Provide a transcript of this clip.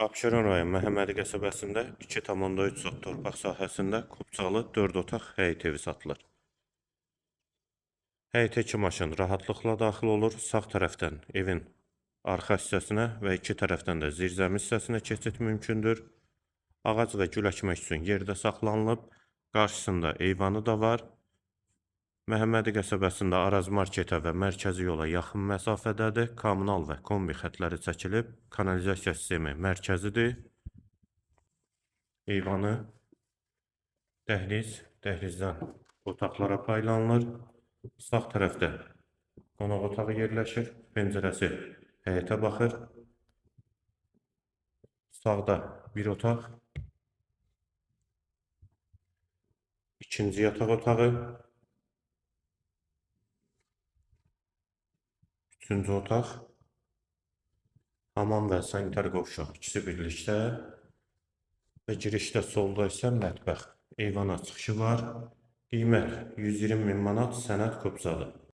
Abşeron rayon Məhəmmədi qəsəbəsində 2,3 sot torpaq sahəsində Kubcalı 4 otaq həyət evi satılır. Həyətə 2 maşın rahatlıqla daxil olur. Sağ tərəfdən evin arxa hissəsinə və iki tərəfdən də zirzəmi hissəsinə keçid mümkündür. Ağac və gül əkmək üçün yerdə saxlanılıb. Qarşısında eyvanı da var. Məhəmmədi qəsəbəsində Araz marketə və mərkəzi yola yaxın məsafədədir. Kommunal və kombi xətləri çəkilib. Kanalizasiya sistemi mərkəzidir. Eyvanı, dəhlizdən otaqlara paylanılır. Sağ tərəfdə qonaq otağı yerləşir. Pəncərəsi həyətə baxır. Sağda bir otaq, ikinci yataq otağı, üçüncü otaq, hamam və sanitar qovşaq ikisi birlikdə və girişdə solda isə mətbəx. Eyvana çıxışı var. Qiymət 120 min manat, sənəd Kubcalı.